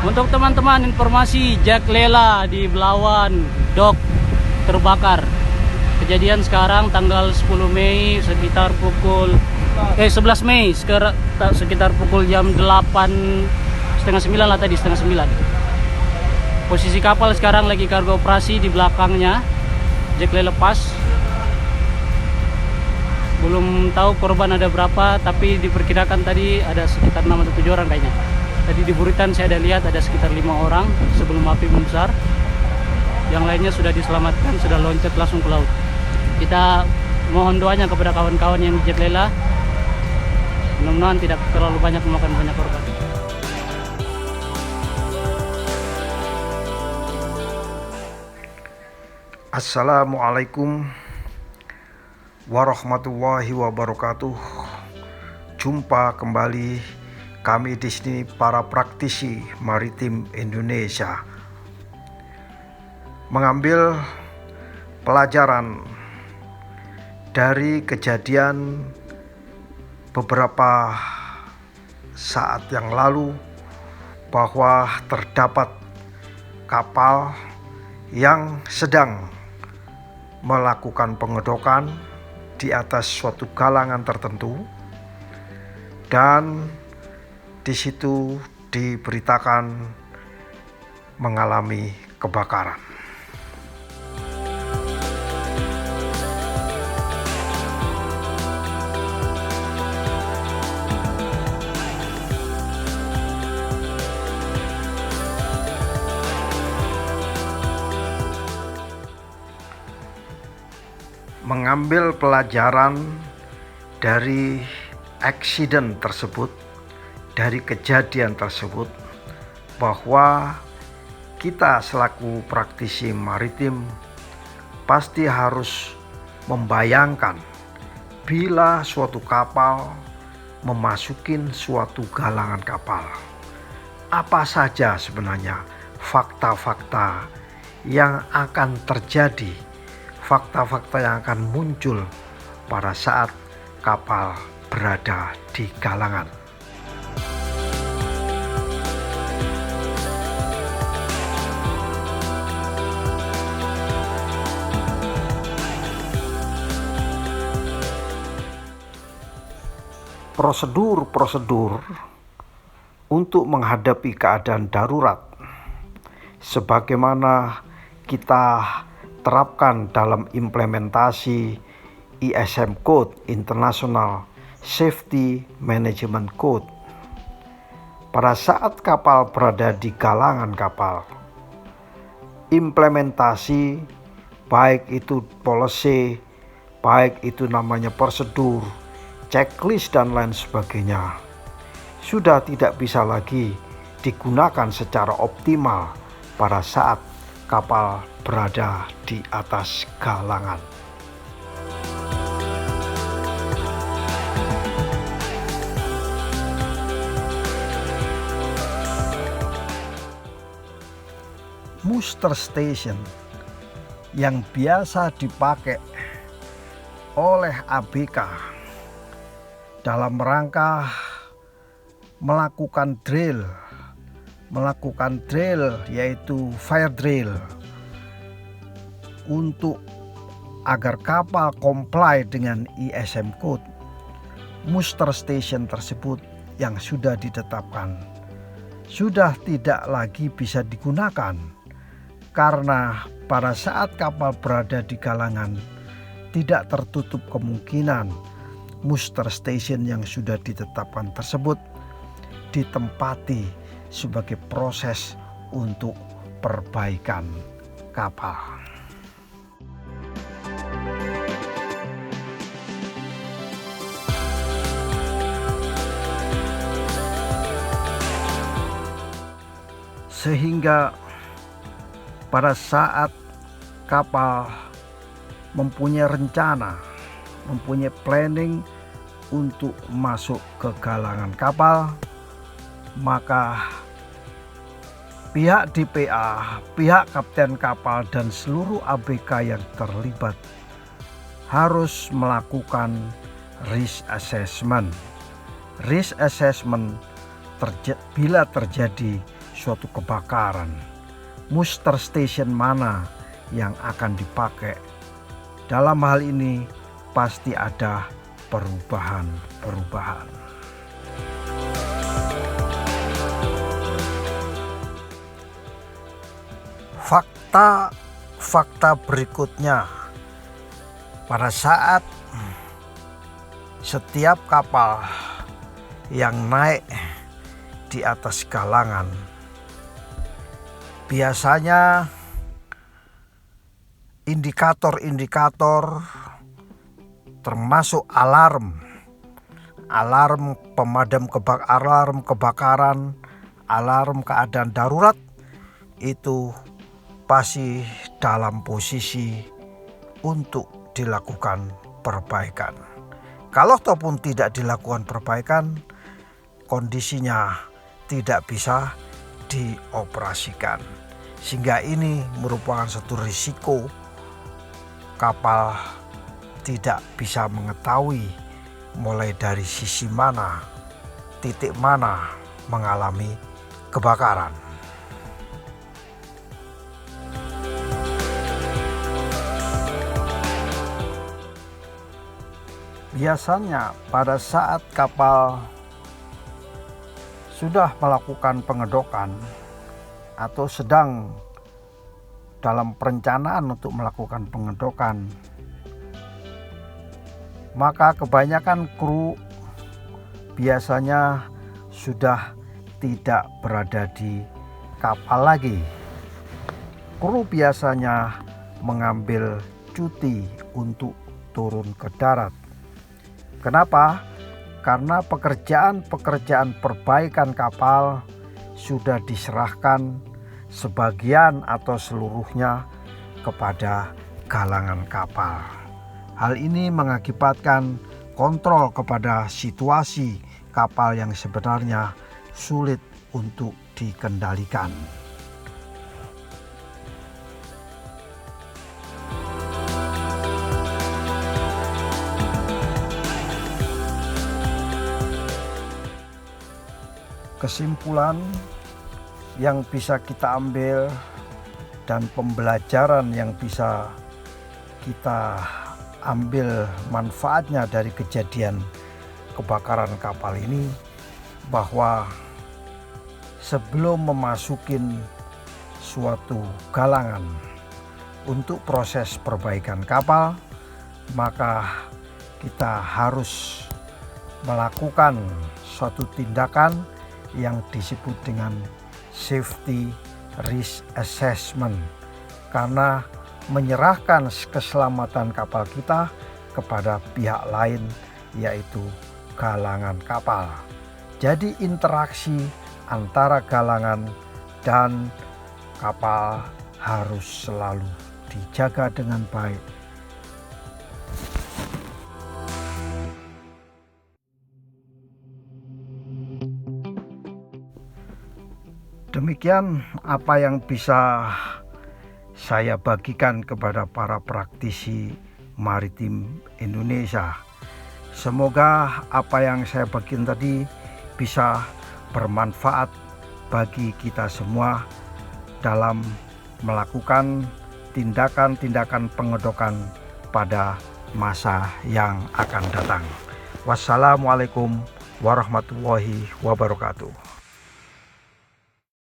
Untuk teman-teman informasi, Jak Lela di Belawan Dok terbakar. Kejadian sekarang tanggal 10 Mei sekitar pukul 11 Mei sekitar pukul jam 8:30 lah tadi, 8:30. Posisi kapal sekarang lagi kargo operasi di belakangnya. Jak Lela lepas. Belum tahu korban ada berapa, tapi diperkirakan tadi ada sekitar 6 atau 7 orang kayaknya. Tadi di buritan saya ada lihat ada sekitar 5 orang sebelum api membesar. Yang lainnya sudah diselamatkan, sudah loncat langsung ke laut. Kita mohon doanya kepada kawan-kawan yang di Jak Lela. Mudah-mudahan tidak terlalu banyak memakan banyak korban. Assalamualaikum warahmatullahi wabarakatuh. Jumpa kembali kami di sini para praktisi maritim Indonesia mengambil pelajaran dari kejadian beberapa saat yang lalu bahwa terdapat kapal yang sedang melakukan pengedokan di atas suatu galangan tertentu, dan di situ diberitakan mengalami kebakaran. Mengambil pelajaran dari insiden tersebut, dari kejadian tersebut, bahwa kita selaku praktisi maritim pasti harus membayangkan bila suatu kapal memasukin suatu galangan kapal, apa saja sebenarnya fakta-fakta yang akan terjadi, fakta-fakta yang akan muncul pada saat kapal berada di galangan. Prosedur-prosedur untuk menghadapi keadaan darurat sebagaimana kita terapkan dalam implementasi ISM Code, International Safety Management Code. Pada saat kapal berada di galangan kapal, implementasi baik itu policy, baik itu namanya prosedur, checklist dan lain sebagainya, sudah tidak bisa lagi digunakan secara optimal pada saat kapal berada di atas galangan. Muster station yang biasa dipakai oleh ABK dalam rangka melakukan drill yaitu fire drill untuk agar kapal comply dengan ISM Code. Muster station tersebut yang sudah ditetapkan sudah tidak lagi bisa digunakan, karena pada saat kapal berada di galangan tidak tertutup kemungkinan muster station yang sudah ditetapkan tersebut ditempati sebagai proses untuk perbaikan kapal. Sehingga pada saat kapal mempunyai rencana, mempunyai planning untuk masuk ke galangan kapal, maka pihak DPA, pihak kapten kapal dan seluruh ABK yang terlibat harus melakukan risk assessment. Risk assessment bila terjadi suatu kebakaran, muster station mana yang akan dipakai. Dalam hal ini pasti ada perubahan-perubahan. Fakta berikutnya, pada saat setiap kapal yang naik di atas galangan, biasanya indikator-indikator termasuk alarm pemadam alarm kebakaran, alarm keadaan darurat itu pasti dalam posisi untuk dilakukan perbaikan. Kalau ataupun tidak dilakukan perbaikan, kondisinya tidak bisa dioperasikan. Sehingga ini merupakan satu risiko kapal tidak bisa mengetahui mulai dari sisi mana, titik mana mengalami kebakaran. Biasanya pada saat kapal sudah melakukan pengedokan atau sedang dalam perencanaan untuk melakukan pengedokan, maka kebanyakan kru biasanya sudah tidak berada di kapal lagi. Kru biasanya mengambil cuti untuk turun ke darat. Kenapa? Karena pekerjaan perbaikan kapal sudah diserahkan sebagian atau seluruhnya kepada galangan kapal. Hal ini mengakibatkan kontrol kepada situasi kapal yang sebenarnya sulit untuk dikendalikan. Kesimpulan yang bisa kita ambil dan pembelajaran yang bisa kita ambil manfaatnya dari kejadian kebakaran kapal ini, bahwa sebelum memasukin suatu galangan untuk proses perbaikan kapal, maka kita harus melakukan suatu tindakan yang disebut dengan safety risk assessment, karena menyerahkan keselamatan kapal kita kepada pihak lain, yaitu galangan kapal. Jadi interaksi antara galangan dan kapal harus selalu dijaga dengan baik. Demikian apa yang bisa saya bagikan kepada para praktisi maritim Indonesia. Semoga apa yang saya bagikan tadi bisa bermanfaat bagi kita semua dalam melakukan tindakan-tindakan pengedokan pada masa yang akan datang. Wassalamualaikum warahmatullahi wabarakatuh.